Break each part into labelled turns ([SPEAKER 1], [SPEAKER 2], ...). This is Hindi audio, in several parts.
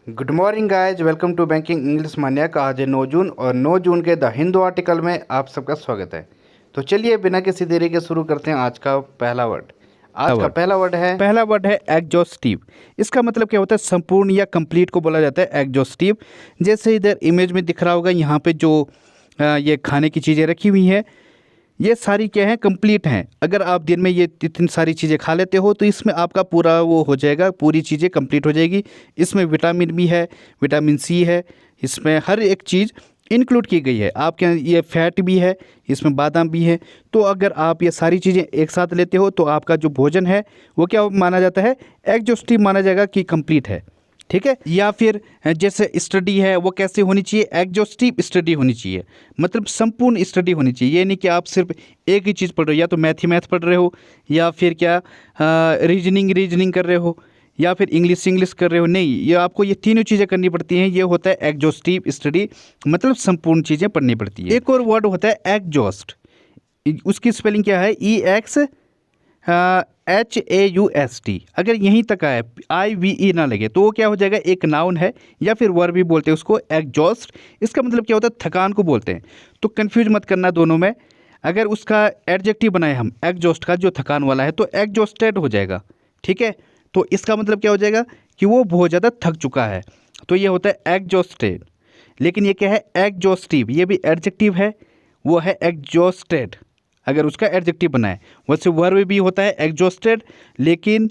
[SPEAKER 1] Good morning guys, welcome to banking English मान्यक। आज है 9 जून और 9 जून के द हिंदू आर्टिकल में आप सबका स्वागत है। तो चलिए बिना किसी देरी के शुरू करते हैं आज का पहला वर्ड। आज का पहला वर्ड है एग्जॉस्टिव। इसका मतलब क्या होता है? संपूर्ण या कंप्लीट को बोला जाता है एग्जॉस्टिव। जैसे इधर इमेज में दिख रहा होगा, यहाँ पे जो ये खाने की चीज़ें रखी हुई हैं, ये सारी क्या है? कंप्लीट हैं। अगर आप दिन में ये इतनी सारी चीज़ें खा लेते हो तो इसमें आपका पूरा वो हो जाएगा, पूरी चीज़ें कंप्लीट हो जाएगी। इसमें विटामिन भी है, विटामिन सी है, इसमें हर एक चीज़ इंक्लूड की गई है। आपके यहाँ ये फैट भी है, इसमें बादाम भी है। तो अगर आप ये सारी चीज़ें एक साथ लेते हो तो आपका जो भोजन है वो क्या माना जाता है? एग्जॉस्टिव माना जाएगा कि कंप्लीट है। ठीक है। या फिर जैसे स्टडी है वो कैसे होनी चाहिए? एग्जॉस्टिव स्टडी होनी चाहिए, मतलब संपूर्ण स्टडी होनी चाहिए। ये नहीं कि आप सिर्फ एक ही चीज़ पढ़ रहे हो, या तो मैथ पढ़ रहे हो, या फिर क्या रीजनिंग कर रहे हो, या फिर इंग्लिश कर रहे हो। नहीं, ये आपको ये तीनों चीज़ें करनी पड़ती हैं। ये होता है एग्जॉस्टिव स्टडी, मतलब संपूर्ण चीज़ें पढ़नी पड़ती है। एक और वर्ड होता है एग्जॉस्ट। उसकी स्पेलिंग क्या है? EXHAUST। अगर यहीं तक आए, IVE ना लगे, तो वो क्या हो जाएगा? एक नाउन है, या फिर वर्ब भी बोलते हैं उसको, एग्जॉस्ट। इसका मतलब क्या होता है? थकान को बोलते हैं। तो कंफ्यूज मत करना दोनों में। अगर उसका एडजेक्टिव बनाए हम एग्जॉस्ट का, जो थकान वाला है, तो एग्जॉस्टेड हो जाएगा। ठीक है। तो इसका मतलब क्या हो जाएगा? कि वो बहुत ज़्यादा थक चुका है। तो ये होता है एग्जॉस्टेड। लेकिन ये क्या है? एग्जॉस्टिव। ये भी एडजेक्टिव है, वो है एग्जॉस्टेड, अगर उसका एडजेक्टिव बनाए। वैसे वर्ब भी होता है एग्जॉस्टेड, लेकिन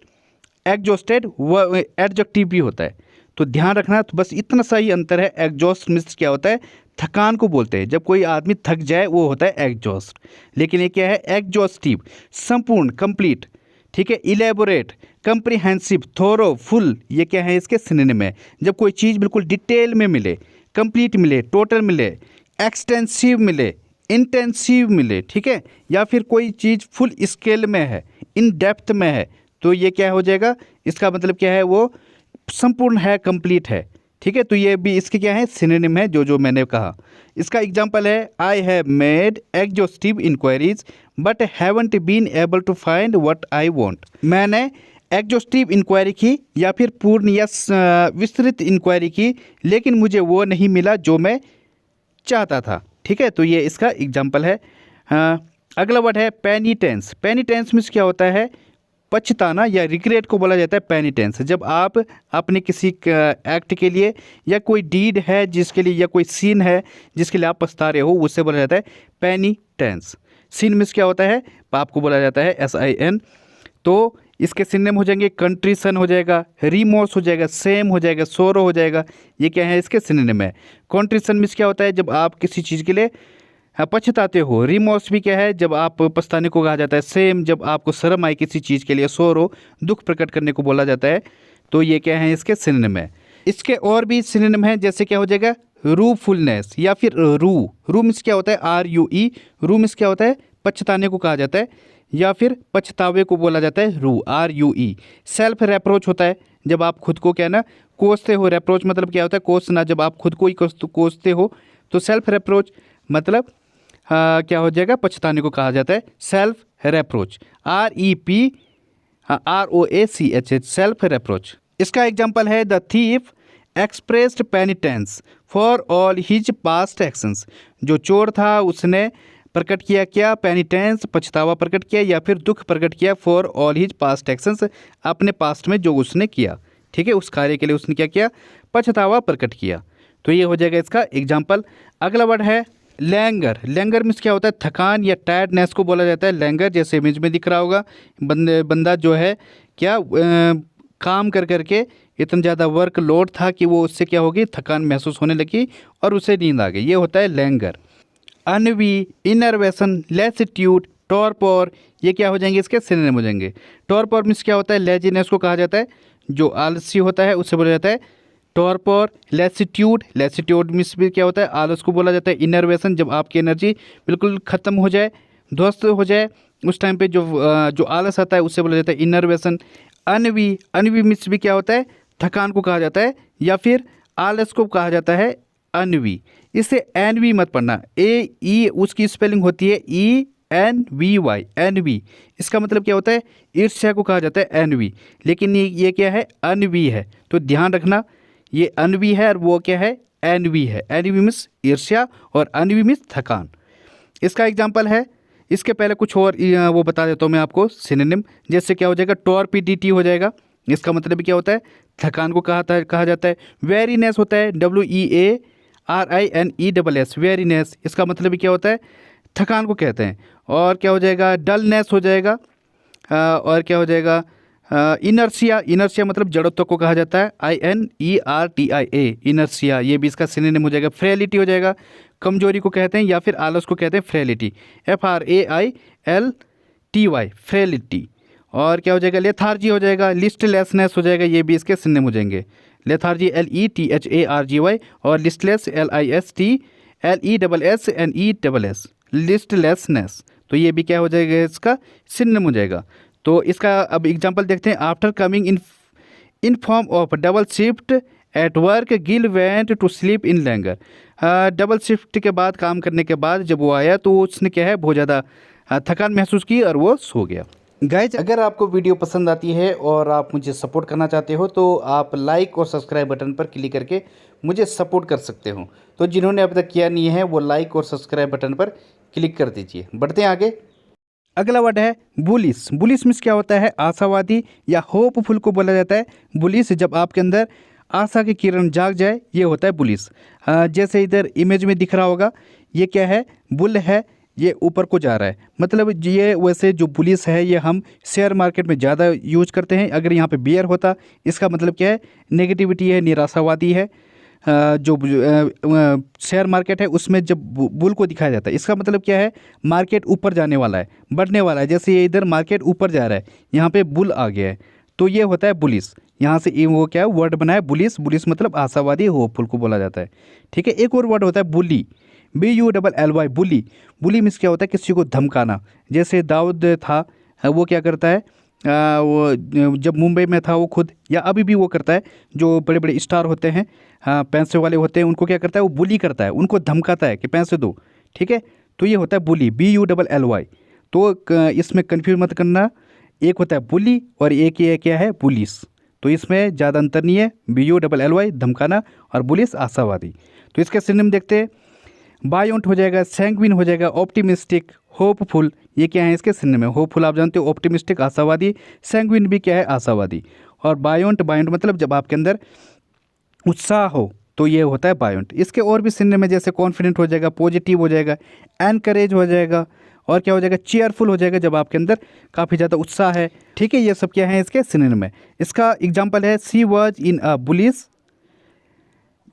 [SPEAKER 1] एग्जॉस्टेड वो एडजेक्टिव भी होता है। तो ध्यान रखना। तो बस इतना सा ही अंतर है। एग्जॉस्ट मीन्स क्या होता है? थकान को बोलते हैं। जब कोई आदमी थक जाए वो होता है एग्जॉस्ट। लेकिन ये क्या है? एग्जॉस्टिव, संपूर्ण, कंप्लीट। ठीक है। इलेबोरेट, कंप्रिहेंसिव, थोरो, फुल, ये क्या है? इसके सिनोनिम है। जब कोई चीज़ बिल्कुल डिटेल में मिले, कंप्लीट मिले, टोटल मिले, एक्सटेंसिव मिले, इंटेंसिव मिले। ठीक है। या फिर कोई चीज़ फुल स्केल में है, इन डेप्थ में है, तो ये क्या हो जाएगा? इसका मतलब क्या है? वो संपूर्ण है, कंप्लीट है। ठीक है। तो ये भी इसके क्या है? सिनोनिम है, जो मैंने कहा। इसका एग्जांपल है, I have made exhaustive inquiries but haven't been able to find what I want. मैंने एग्जॉस्टिव इंक्वायरी की, या फिर पूर्ण या विस्तृत इंक्वायरी की, लेकिन मुझे वो नहीं मिला जो मैं चाहता था। ठीक है। तो ये इसका एग्जाम्पल है। अगला वर्ड है पेनिटेंस। पेनिटेंस मीन्स क्या होता है? पछताना, या रिग्रेट को बोला जाता है पेनिटेंस। जब आप अपने किसी एक्ट के लिए, या कोई डीड है जिसके लिए, या कोई सीन है जिसके लिए आप पछता रहे हो, उससे बोला जाता है पेनिटेंस। सीन मीन्स क्या होता है? पाप को बोला जाता है SIN। तो इसके सिनोनिम हो जाएंगे, कंट्रीशन हो जाएगा, रिमोर्स हो जाएगा, सेम हो जाएगा, सोरो हो जाएगा। ये क्या है? इसके सिनोनिम है। कंट्रीशन मीन्स क्या होता है? जब आप किसी चीज़ के लिए पछताते हो। रिमोर्स भी क्या है? जब आप पछताने को कहा जाता है। सेम, जब आपको शर्म आए किसी चीज़ के लिए। सोरो, दुख प्रकट करने को बोला जाता है। तो ये क्या है? इसके सिनोनिम है। इसके और भी सिनोनिम है, जैसे क्या हो जाएगा? रूफुलनेस, या फिर रू मीन्स क्या होता है? RUE। रू मीन्स क्या होता है? पछताने को कहा जाता है, या फिर पछतावे को बोला जाता है RUE। सेल्फ रेप्रोच होता है, जब आप खुद को क्या ना कोसते हो। रेप्रोच मतलब क्या होता है? कोसना। जब आप खुद को ही कोसते हो तो सेल्फ रेप्रोच मतलब क्या हो जाएगा? पछताने को कहा जाता है self reproach. REPROACH, self reproach. इसका एग्जाम्पल है, the thief expressed penitence for all his past actions. जो चोर था उसने प्रकट किया क्या? पेनिटेंस, पछतावा प्रकट किया, या फिर दुख प्रकट किया, for all his past actions, अपने पास्ट में जो उसने किया। ठीक है। उस कार्य के लिए उसने क्या किया? पछतावा प्रकट किया। तो ये हो जाएगा इसका एग्जाम्पल। अगला वर्ड है लैंगर। लैंगर मीन्स क्या होता है? थकान या टायर्डनेस को बोला जाता है लैंगर। जैसे इमेज में दिख रहा होगा, बंदा जो है क्या काम कर करके इतना ज़्यादा वर्क लोड था कि वो उससे क्या होगी? थकान महसूस होने लगी और उसे नींद आ गई। ये होता है लैंगर। अनवी, इनर्वेशन, लेसिट्यूड, टॉर्पोर, ये क्या हो जाएंगे? इसके सिनोनिम हो जाएंगे। टॉर्पोर मीन्स क्या होता है? लेजीनेस को कहा जाता है, जो आलसी होता है उससे बोला जाता है टॉर्पोर। लेसिट्यूड मीन्स भी क्या होता है? आलस को बोला जाता है। इनर्वेशन, जब आपकी एनर्जी बिल्कुल ख़त्म हो जाए, ध्वस्त हो जाए, उस टाइम पे जो आलस आता है उससे बोला जाता है इनर्वेशन। अनवी मीन्स भी क्या होता है? थकान को कहा जाता है, या फिर आलस को कहा जाता है अनवी। इससे एनवी मत पढ़ना। AE उसकी स्पेलिंग होती है ENVY, एनवी। इसका मतलब क्या होता है? ईर्ष्या को कहा जाता है एनवी, लेकिन ये क्या है? अनवी है। तो ध्यान रखना ये अनवी है और वो क्या है, एनवी है। एनवी मीन्स ईर्ष्या और अनवी मीन्स थकान। इसका एग्जाम्पल है, इसके पहले कुछ और वो बता देता हूँ मैं आपको सिनोनिम। जैसे क्या हो जाएगा, टॉर्पिडिटी हो जाएगा, इसका मतलब क्या होता है, थकान को कहा जाता है। वेरीनेस होता है, WEARINESS, वेरीनेस, इसका मतलब क्या होता है, थकान को कहते हैं। और क्या हो जाएगा, डलनेस हो जाएगा। और क्या हो जाएगा, इनर्शिया, इनर्शिया मतलब जड़त्व को कहा जाता है, INERTIA, इनर्शिया, ये भी इसका सिनोनिम हो जाएगा। फ्रेलिटी हो जाएगा, कमजोरी को कहते हैं या फिर आलस को कहते हैं फ्रेलिटी, FRAILTY, फ्रेलिटी। और क्या हो जाएगा, लेथार्जी हो जाएगा, लिस्टलेसनेस हो जाएगा, ये भी इसके सिनोनिम हो जाएंगे। लेथार्जी LETHARGY और लिस्टलेस LISTLESSNESS, लिस्टलेसनेस, तो ये भी क्या हो जाएगा, इसका सिनोनिम हो जाएगा। तो इसका अब एग्जांपल देखते हैं। After coming in form of double shift at work, Gill went to sleep in langar. Double shift के बाद, काम करने के बाद जब वो आया तो उसने क्या है, बहुत ज़्यादा थकान महसूस की और वो सो गया। गाइज, अगर आपको वीडियो पसंद आती है और आप मुझे सपोर्ट करना चाहते हो तो आप लाइक और सब्सक्राइब बटन पर क्लिक करके मुझे सपोर्ट कर सकते हो। तो जिन्होंने अभी तक किया नहीं है वो लाइक और सब्सक्राइब बटन पर क्लिक कर दीजिए। बढ़ते हैं आगे। अगला वर्ड है बुलिश। बुलिश मीन्स क्या होता है, आशावादी या होपफुल को बोला जाता है। बुलिश, जब आपके अंदर आशा की किरण जाग जाए, ये होता है बुलिश। जैसे इधर इमेज में दिख रहा होगा, ये क्या है, बुल है, ये ऊपर को जा रहा है। मतलब ये वैसे जो बुलिश है ये हम शेयर मार्केट में ज़्यादा यूज करते हैं। अगर यहाँ पे बियर होता, इसका मतलब क्या है, नेगेटिविटी है, निराशावादी है। जो शेयर मार्केट है उसमें जब बुल को दिखाया जाता है, इसका मतलब क्या है, मार्केट ऊपर जाने वाला है, बढ़ने वाला है। जैसे ये इधर मार्केट ऊपर जा रहा है, यहाँ पे बुल आ गया है, तो ये होता है बुलिश। यहाँ से वो क्या है, वर्ड बना है बुलिश। बुलिश मतलब आशावादी, होपफुल को बोला जाता है। ठीक है, एक और वर्ड होता है बुली, BULLY, बुली। बुली मीन्स क्या होता है, किसी को धमकाना। जैसे दाऊद था, वो क्या करता है, वो जब मुंबई में था वो खुद, या अभी भी वो करता है, जो बड़े बड़े स्टार होते हैं, पैसे वाले होते हैं, उनको क्या करता है, वो बुली करता है, उनको धमकाता है कि पैसे दो। ठीक है, तो ये होता है बुली, BULLY। तो इसमें कन्फ्यूज मत करना, एक होता है बुली और एक ये क्या है, बुलिस। तो इसमें ज़्यादा अंतर नहीं है, BULLY धमकाना और बुलिस आशावादी। तो इसके सिनोनिम देखते हैं। बायोंट हो जाएगा, सैंग्विन हो जाएगा, ऑप्टिमिस्टिक, होपफुल, ये क्या है, इसके सिनोनिम है। होपफुल आप जानते हो, ऑप्टिमिस्टिक आशावादी, सैंग्विन भी क्या है, आशावादी। और बायोंट, बायोंट मतलब जब आपके अंदर उत्साह हो, तो ये होता है बायोंट। इसके और भी सिनोनिम है, जैसे कॉन्फिडेंट हो जाएगा, पॉजिटिव हो जाएगा, एनकरेज हो जाएगा, और क्या हो जाएगा, चीयरफुल हो जाएगा, जब आपके अंदर काफ़ी ज़्यादा उत्साह है। ठीक है, ये सब क्या है, इसके सिनोनिम है। इसका एग्जाम्पल है, she was in a bullish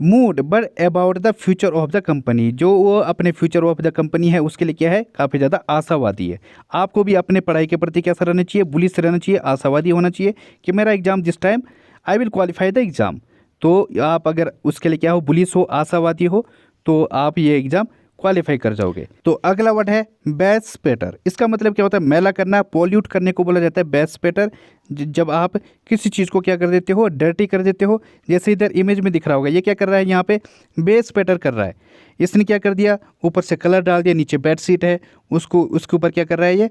[SPEAKER 1] mood but about the future of the company. जो वो अपने फ्यूचर ऑफ द कंपनी है उसके लिए क्या है, काफ़ी ज़्यादा आशावादी है। आपको भी अपने पढ़ाई के प्रति कैसा रहना चाहिए, बुलिश रहना चाहिए, आशावादी होना चाहिए कि मेरा exam this time I will qualify the exam. तो आप अगर उसके लिए क्या हो, बुलिश हो, आशावादी हो, तो आप ये एग्ज़ाम क्वालिफाई कर जाओगे। तो अगला वर्ड है बैड स्पेटर। इसका मतलब क्या होता है, मैला करना, पॉल्यूट करने को बोला जाता है बैड स्पेटर। जब आप किसी चीज़ को क्या कर देते हो, डर्टी कर देते हो। जैसे इधर इमेज में दिख रहा होगा, ये क्या कर रहा है, यहाँ पे बेड स्पेटर कर रहा है। इसने क्या कर दिया, ऊपर से कलर डाल दिया, नीचे बेड शीट है, उसके ऊपर क्या कर रहा है, ये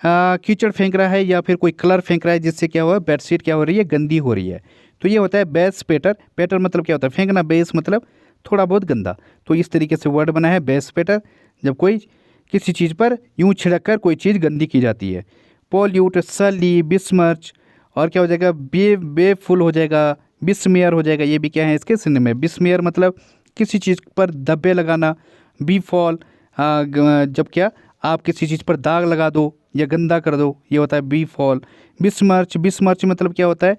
[SPEAKER 1] कीचड़ फेंक रहा है या फिर कोई कलर फेंक रहा है, जिससे क्या हुआ, बेड शीट क्या हो रही है, गंदी हो रही है। तो ये होता है बेड स्पेटर। पेटर मतलब क्या होता है, फेंकना, बेस मतलब थोड़ा बहुत गंदा। तो इस तरीके से वर्ड बना है बेस स्पेटर, जब कोई किसी चीज़ पर यूं छिड़क कर कोई चीज़ गंदी की जाती है। पॉल्यूट, सली, बिस्मर्च, और क्या हो जाएगा, बेफुल हो जाएगा, बिस्मेयर हो जाएगा, ये भी क्या है, इसके सिनोनिम में। बिस्मेयर मतलब किसी चीज़ पर धब्बे लगाना। बीफॉल, जब क्या आप किसी चीज़ पर दाग लगा दो या गंदा कर दो, ये होता है बीफॉल। बिस्मर्च, बिस्मर्च मतलब क्या होता है,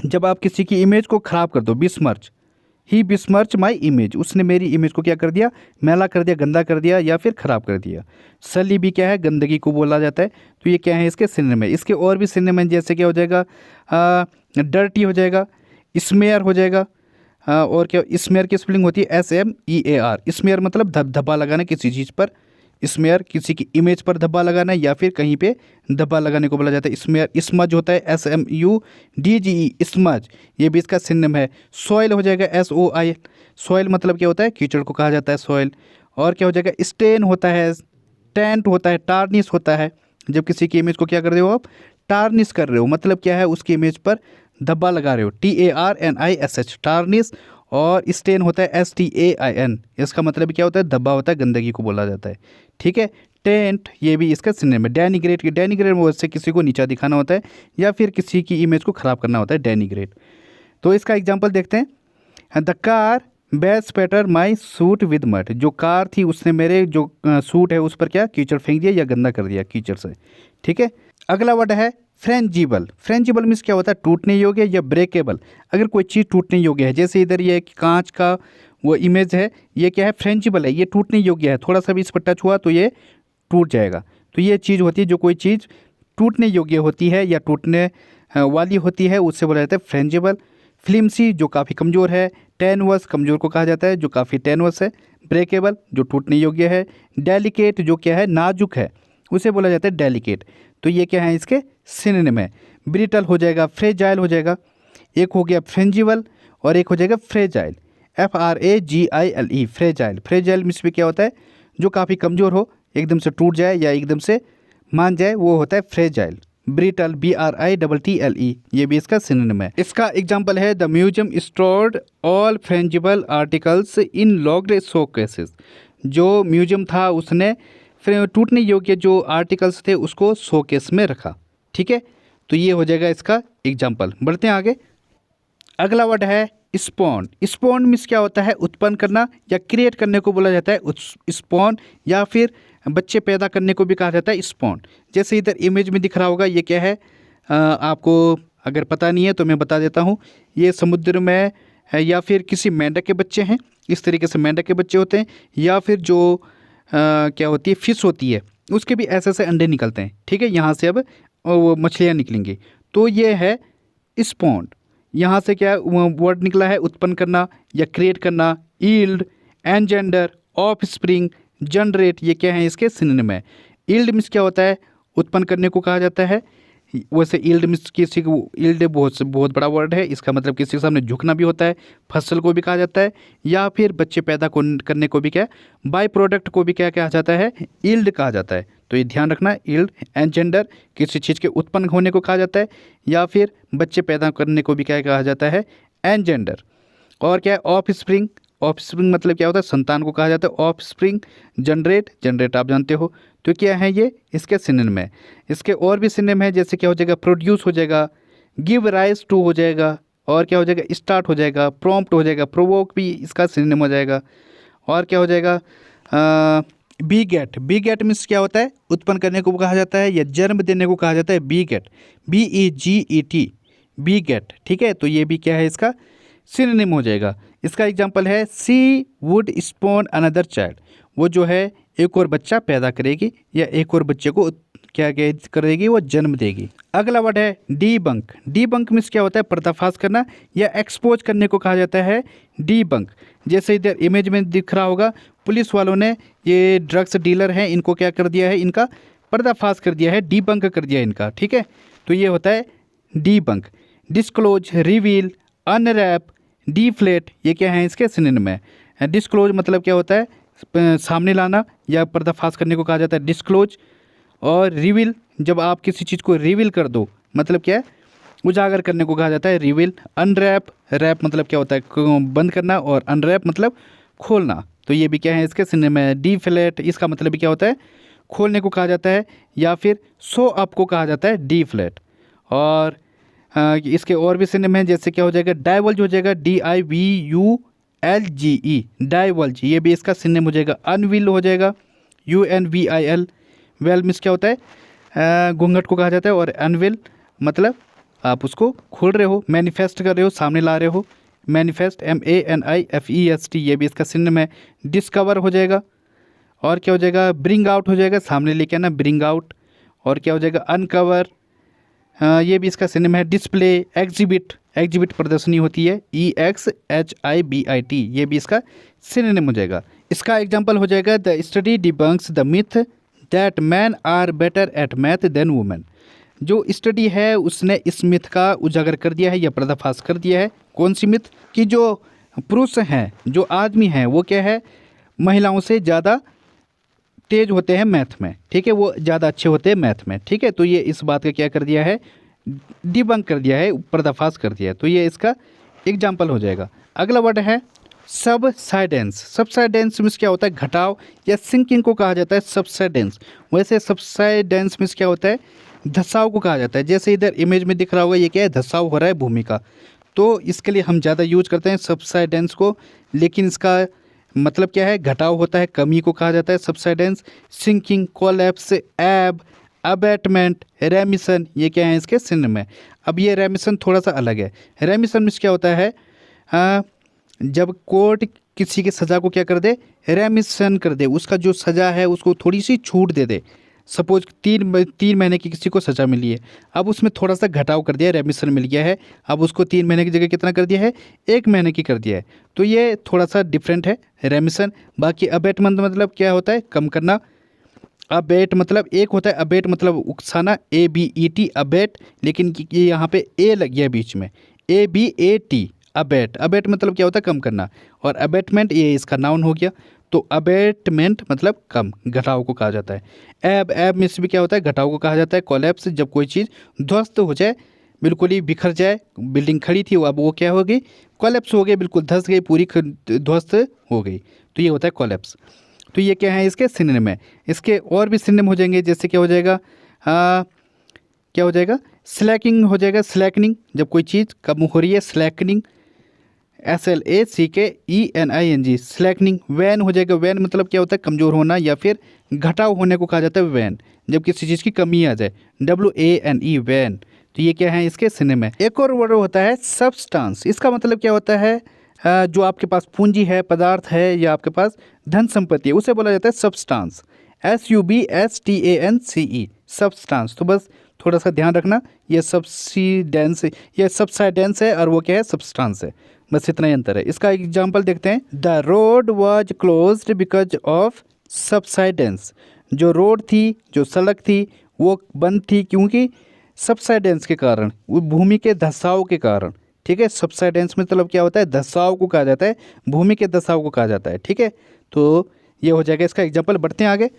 [SPEAKER 1] जब आप किसी की इमेज को ख़राब कर दो, बिस्मर्च, ही बिस्मर्च माई इमेज, उसने मेरी इमेज को क्या कर दिया, मैला कर दिया, गंदा कर दिया या फिर ख़राब कर दिया। सली भी क्या है, गंदगी को बोला जाता है। तो ये क्या है, इसके सिनोनिम है। इसके और भी सिनोनिम है, जैसे क्या हो जाएगा, डर्टी हो जाएगा, स्मेयर हो जाएगा। और क्या, स्मेयर की स्पेलिंग होती है SMEAR। स्मेयर मतलब धब्बा लगाना किसी चीज़ पर, स्मेयर किसी की इमेज पर धब्बा लगाना या फिर कहीं पे धब्बा लगाने को बोला जाता है स्मेयर। स्मज होता है SMUDGE, स्मज, ये भी इसका सिनोनिम है। सॉइल हो जाएगा SOIL। सॉइल मतलब क्या होता है, कीचड़ को कहा जाता है सॉइल। और क्या हो जाएगा, स्टेन होता है, टेंट होता है, टार्निश होता है। जब किसी की इमेज को क्या कर रहे हो आप, टार्निश कर रहे हो, मतलब क्या है, उसकी इमेज पर धब्बा लगा रहे हो, TARNISH, टार्निश, और स्टेन होता है STAIN, इसका मतलब क्या होता है, धब्बा होता है, गंदगी को बोला जाता है। ठीक है। टेंट, ये भी इसका सिनोनिम है। डेनिग्रेट, डेनिग्रेट वो से किसी को नीचा दिखाना होता है या फिर किसी की इमेज को ख़राब करना होता है, डेनिग्रेट। तो इसका एग्जाम्पल देखते हैं। The car bespattered my suit with mud, जो कार थी उसने मेरे जो सूट है उस पर क्या कीचड़ फेंक दिया या गंदा कर दिया कीचड़ से। ठीक है। अगला वर्ड है फ्रेंजिबल। फ्रेंजिबल मीन्स क्या होता है, टूटने योग्य या ब्रेकेबल। अगर कोई चीज़ टूटने योग्य है, जैसे इधर ये कांच का वो इमेज है, ये क्या है, फ्रेंजिबल है, ये टूटने योग्य है, थोड़ा सा भी इस पर टच हुआ तो ये टूट जाएगा। तो ये चीज़ होती है, जो कोई चीज़ टूटने योग्य होती है या टूटने वाली होती है, उससे बोला जाता है फ्रेंजिबल। फ्लिमसी, जो काफ़ी कमज़ोर है। टेनवस, कमज़ोर को कहा जाता है, जो काफ़ी टेनवस है। ब्रेकेबल, जो टूटने योग्य है। डेलिकेट, जो क्या है, नाजुक है, उसे बोला जाता है डेलिकेट। तो ये क्या है, इसके सिनोनिम है। ब्रिटल हो जाएगा, फ्रेजाइल हो जाएगा। एक हो गया फ्रेंजिबल और एक हो जाएगा fragile, FRAGILE, fragile. Fragile means भी क्या होता है, जो काफ़ी कमज़ोर हो, एकदम से टूट जाए या एकदम से मान जाए, वो होता है फ्रेजाइल। ब्रिटल, BRITTLE, ये भी इसका सिनोनिम है। इसका एग्जाम्पल है the museum stored all frangible articles in locked showcases. जो म्यूजियम था उसने फिर टूटने योग्य जो आर्टिकल्स थे उसको शोकेस में रखा। ठीक है। तो ये हो जाएगा इसका एग्जाम्पल। बढ़ते हैं आगे। अगला वर्ड है स्पॉन। स्पॉन मीन्स क्या होता है, उत्पन्न करना या क्रिएट करने को बोला जाता है स्पॉन, या फिर बच्चे पैदा करने को भी कहा जाता है स्पॉन। जैसे इधर इमेज में दिख रहा होगा, ये क्या है, आपको अगर पता नहीं है तो मैं बता देता हूँ। ये समुद्र में है या फिर किसी मेंढक के बच्चे हैं, इस तरीके से मेंढक के बच्चे होते हैं, या फिर जो क्या होती है, फिश होती है, उसके भी ऐसे ऐसे अंडे निकलते हैं। ठीक है। यहाँ से अब वो मछलियाँ निकलेंगी, तो ये है स्पॉन। यहाँ से क्या वर्ड निकला है, उत्पन्न करना या क्रिएट करना। Yield, engender, of spring, generate, ये क्या है, इसके सिनोनिम है। ईल्ड मीन्स क्या होता है, उत्पन्न करने को कहा जाता है। वैसे ईल्ड मीन्स किसी को, ईल्ड बहुत बड़ा वर्ड है, इसका मतलब किसी के सामने झुकना भी होता है, फसल को भी कहा जाता है, या फिर बच्चे पैदा करने को भी क्या, बाय प्रोडक्ट को भी क्या कहा जाता है, ईल्ड कहा जाता है। तो ये ध्यान रखना, ईल्ड, एनजेंडर, किसी चीज़ के उत्पन्न होने को कहा जाता है, या फिर बच्चे पैदा करने को भी क्या कहा जाता है, एनजेंडर। और क्या है, ऑफ स्प्रिंग। ऑफ स्प्रिंग मतलब क्या होता है, संतान को कहा जाता है ऑफ स्प्रिंग। जनरेट, जनरेट आप जानते हो। तो क्या है, ये इसके सिनोनिम है। इसके और भी सिनोनिम है, जैसे क्या हो जाएगा, प्रोड्यूस हो जाएगा, गिव राइज टू हो जाएगा, और क्या हो जाएगा, स्टार्ट हो जाएगा, प्रॉम्प्ट हो जाएगा, प्रोवोक भी इसका सिनोनिम हो जाएगा। और क्या हो जाएगा, बीगेट। बीगेट मीन्स क्या होता है, उत्पन्न करने को कहा जाता है या जन्म देने को कहा जाता है। बीगेट, BEGET, बीगेट। ठीक है। तो ये भी क्या है, इसका सिनोनिम हो जाएगा। इसका एग्जांपल है सी वुड स्पॉन अनदर चाइल्ड, वो जो है एक और बच्चा पैदा करेगी या एक और बच्चे को क्या करेगी, वो जन्म देगी। अगला वर्ड है डीबंक। डीबंक मीन्स क्या होता है, पर्दाफाश करना या एक्सपोज करने को कहा जाता है डीबंक। जैसे इधर इमेज में दिख रहा होगा, पुलिस वालों ने ये ड्रग्स डीलर हैं, इनको क्या कर दिया है, इनका पर्दाफाश कर दिया है, डीबंक कर दिया इनका। ठीक है। तो ये होता है डीबंक। डिस्क्लोज, रिवील, अनरैप, डीफ्लेट, ये क्या है, इसके सिनोनिम है। डिस्क्लोज मतलब क्या होता है, सामने लाना या पर्दाफाश करने को कहा जाता है डिस्क्लोज। और रिवील, जब आप किसी चीज़ को रिवील कर दो, मतलब क्या है, उजागर करने को कहा जाता है रिवील। अनरैप, रैप मतलब क्या होता है, बंद करना, और अनरैप मतलब खोलना। तो ये भी क्या है, इसके सिनोनिम है। डीफ्लेट, इसका मतलब भी क्या होता है, खोलने को कहा जाता है, या फिर शो अप को कहा जाता है डीफ्लेट। और इसके और भी सिनोनिम है, जैसे क्या हो जाएगा, डाइवल्ज हो जाएगा, DIVULGE, डाइवल्ज, ये भी इसका सिनोनिम हो जाएगा। अनविल हो जाएगा, UNVIL। वेल मीन्स क्या होता है, घूंघट को कहा जाता है, और अनविल मतलब आप उसको खोल रहे हो, मैनिफेस्ट कर रहे हो, सामने ला रहे हो। मैनिफेस्ट, MANIFEST, ये भी इसका सिनोनिम है। डिस्कवर हो जाएगा, और क्या हो जाएगा, ब्रिंग आउट हो जाएगा, सामने लेके आना, ब्रिंग आउट। और क्या हो जाएगा, अनकवर, ये भी इसका सिनोनिम है। डिस्प्ले, एग्जिबिट, एग्जिबिट प्रदर्शनी होती है, EXHIBIT, ये भी इसका सिनोनिम हो जाएगा। इसका एग्जांपल हो जाएगा the study debunks the myth that men are better at math than women. जो स्टडी है उसने इस मिथ का उजागर कर दिया है या पर्दाफाश कर दिया है। कौन सी मिथ, कि जो पुरुष हैं, जो आदमी हैं, वो क्या है, महिलाओं से ज़्यादा तेज होते हैं मैथ में। ठीक है, वो ज़्यादा अच्छे होते हैं मैथ में। ठीक है। तो ये इस बात का क्या कर दिया है, डिबंक कर दिया है, पर्दाफाश कर दिया है। तो ये इसका एग्जाम्पल हो जाएगा। अगला वर्ड है सबसाइडेंस। सबसाइडेंस मीन्स क्या होता है, घटाव या सिंकिंग को कहा जाता है सबसाइडेंस। वैसे सबसाइडेंस मीन्स क्या होता है, धसाव को कहा जाता है। जैसे इधर इमेज में दिख रहा होगा, ये क्या है, धसाव हो रहा है भूमि का, तो इसके लिए हम ज़्यादा यूज करते हैं सबसाइडेंस को। लेकिन इसका मतलब क्या है, घटाव होता है, कमी को कहा जाता है सबसाइडेंस। सिंकिंग, कोलैप्स, एब, अबैटमेंट, रेमिशन, ये क्या है इसके सिनोनिम है। अब ये रेमिशन थोड़ा सा अलग है। रेमिशन मीन्स क्या होता है, जब कोर्ट किसी की सज़ा को क्या कर दे, रेमिशन कर दे, उसका जो सज़ा है उसको थोड़ी सी छूट दे दे। सपोज 3 महीने की किसी को सज़ा मिली है, अब उसमें थोड़ा सा घटाव कर दिया, रेमिशन मिल गया है, अब उसको 3 महीने की जगह कितना कर दिया है, 1 महीने की कर दिया है। तो ये थोड़ा सा डिफरेंट है रेमिशन। बाकी अबेटमेंट मतलब क्या होता है, कम करना। अबेट मतलब एक होता है, अबेट मतलब उकसाना, ABET अबेट, लेकिन ये यहाँ पे ए लग गया बीच में, ABAT अबेट। अबेट मतलब क्या होता है, कम करना। और अबेटमेंट ये इसका नाउन हो गया। तो अबेटमेंट मतलब कम, घटाव को कहा जाता है। एब में से भी क्या होता है, घटाव को कहा जाता है। कोलैप्स जब कोई चीज़ ध्वस्त हो जाए, बिल्कुल ही बिखर जाए, बिल्डिंग खड़ी थी अब वो क्या हो गई, कोलैप्स हो गई, बिल्कुल धंस गई, पूरी ध्वस्त हो गई, तो ये होता है कोलैप्स। तो ये क्या है, इसके सिनोनिम है। इसके और भी सिनोनिम हो जाएंगे, जैसे क्या हो जाएगा, क्या हो जाएगा, स्लैकिंग हो जाएगा। स्लैकनिंग जब कोई चीज़ कम हो रही है, स्लैकनिंग, SLACKENING, स्लैकनिंग। वैन हो जाएगा। वैन मतलब क्या होता है, कमज़ोर होना या फिर घटाव होने को कहा जाता है वैन, जब किसी चीज़ की कमी आ जाए, WANE वैन। तो ये क्या है, इसके सिनोनिम है। एक और वर्ड होता है सब्सटेंस। इसका मतलब क्या होता है, जो आपके पास पूंजी है, पदार्थ है, या आपके पास धन संपत्ति है, उसे बोला जाता है सब्सटेंस। SUBSTANCE, substance. तो बस थोड़ा सा ध्यान रखना, ये सबसिडेंस, ये सबसाइडेंस है और वो क्या है, सब्सटेंस है। बस इतना ही अंतर है। इसका एग्जाम्पल देखते हैं। The road was closed because of subsidence. जो रोड थी, जो सड़क थी, वो बंद थी क्योंकि सबसाइडेंस के कारण, वो भूमि के धसाव के कारण। ठीक है, सबसाइडेंस मतलब क्या होता है, धसाव को कहा जाता है, भूमि के धसाव को कहा जाता है। ठीक है, तो ये हो जाएगा इसका एग्जाम्पल। बढ़ते हैं आगे।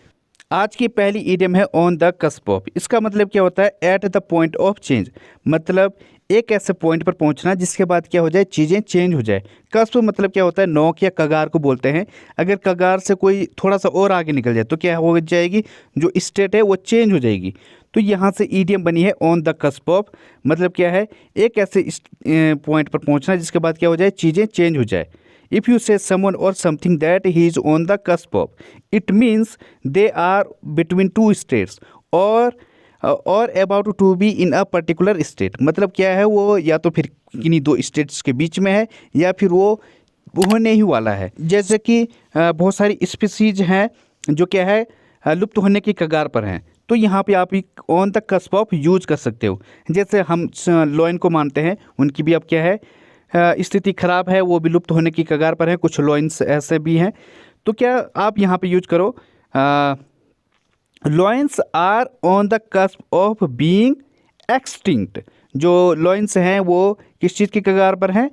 [SPEAKER 1] आज की पहली इडियम है ऑन द कस्प ऑफ। इसका मतलब क्या होता है, at the point of change, मतलब एक ऐसे पॉइंट पर पहुंचना जिसके बाद क्या हो जाए, चीज़ें चेंज हो जाए। कस्प मतलब क्या होता है, नोक या कगार को बोलते हैं। अगर कगार से कोई थोड़ा सा और आगे निकल जाए तो क्या हो जाएगी, जो स्टेट है वो चेंज हो जाएगी। तो यहाँ से ईडियम बनी है ऑन द कस्प ऑफ, मतलब क्या है, एक ऐसे पॉइंट पर पहुँचना जिसके बाद क्या हो जाए, चीज़ें चेंज हो जाए। If you say someone or something that he is on the cusp of, it means they are between two states or about to be in a particular state। मतलब क्या है, वो या तो फिर किन्हीं 2 स्टेट्स के बीच में है या फिर वो होने ही वाला है। जैसे कि बहुत सारी स्पीसीज हैं जो क्या है, लुप्त होने की कगार पर हैं। तो यहाँ पे आप on the cusp of use कर सकते हो। जैसे हम लॉयन को मानते हैं, उनकी भी अब क्या है, स्थिति खराब है, वो भी लुप्त होने की कगार पर है। कुछ लॉयंस ऐसे भी हैं, तो क्या आप यहाँ पे यूज करो, lions are on the cusp of being extinct. जो लॉयंस हैं वो किस चीज़ की कगार पर हैं,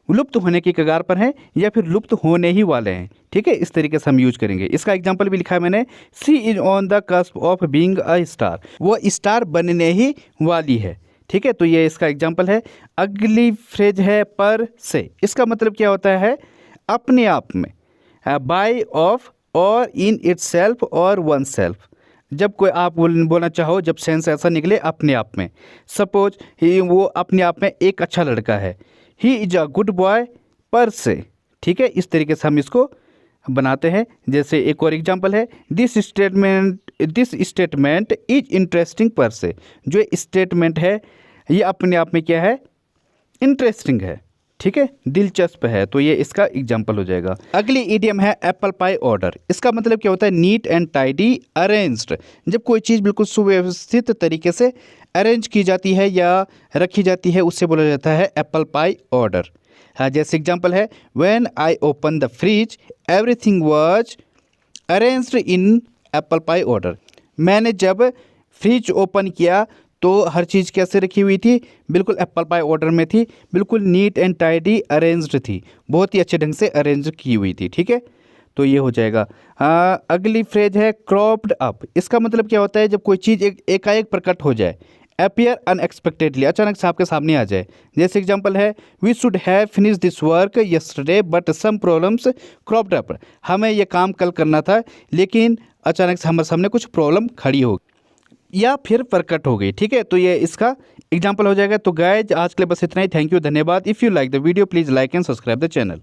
[SPEAKER 1] लुप्त होने की कगार पर हैं या फिर लुप्त होने ही वाले हैं। ठीक है, इस तरीके से हम यूज करेंगे। इसका एग्जाम्पल भी लिखा है मैंने, she is on the cusp of being a star, वो स्टार बनने ही वाली है। ठीक है, तो ये इसका एग्जाम्पल है। अगली फ्रेज है पर से। इसका मतलब क्या होता है, अपने आप में, बाय ऑफ और इन इटसेल्फ और वन सेल्फ। जब कोई आप बोलना चाहो, जब सेंस ऐसा निकले अपने आप में। सपोज वो अपने आप में एक अच्छा लड़का है, he is a good boy पर से। ठीक है, इस तरीके से हम इसको बनाते हैं। जैसे एक और एग्जांपल है, दिस स्टेटमेंट इज इंटरेस्टिंग पर से। जो स्टेटमेंट है ये अपने आप में क्या है, इंटरेस्टिंग है। ठीक है, दिलचस्प है। तो ये इसका एग्जाम्पल हो जाएगा। अगली इडियम है एप्पल पाई ऑर्डर। इसका मतलब क्या होता है, नीट एंड टाइडी अरेंज्ड। जब कोई चीज़ बिल्कुल सुव्यवस्थित तरीके से अरेंज की जाती है या रखी जाती है, उससे बोला जाता है एप्पल पाई ऑर्डर। हाँ, जैसे एग्जाम्पल है, when I open the fridge everything was arranged in apple pie order. मैंने जब फ्रिज ओपन किया तो हर चीज़ कैसे रखी हुई थी, बिल्कुल एप्पल पाई ऑर्डर में थी, बिल्कुल नीट एंड टाइडी अरेंज्ड थी, बहुत ही अच्छे ढंग से अरेंज की हुई थी। ठीक है, तो ये हो जाएगा। अगली फ्रेज है क्रॉप्ड अप। इसका मतलब क्या होता है, जब कोई चीज़ एकाएक प्रकट हो जाए, अपीयर अनएक्सपेक्टेडली, अचानक से आपके सामने आ जाए। जैसे एग्जांपल है, we should have finish this work yesterday but some problems cropped up, हमें ये काम कल करना था लेकिन अचानक से हमारे सामने कुछ प्रॉब्लम खड़ी हो या फिर प्रकट हो गई। ठीक है, तो ये इसका एग्जाम्पल हो जाएगा। तो गाइज आज के लिए बस इतना ही। थैंक यू, धन्यवाद। If you like the video please like and subscribe the channel.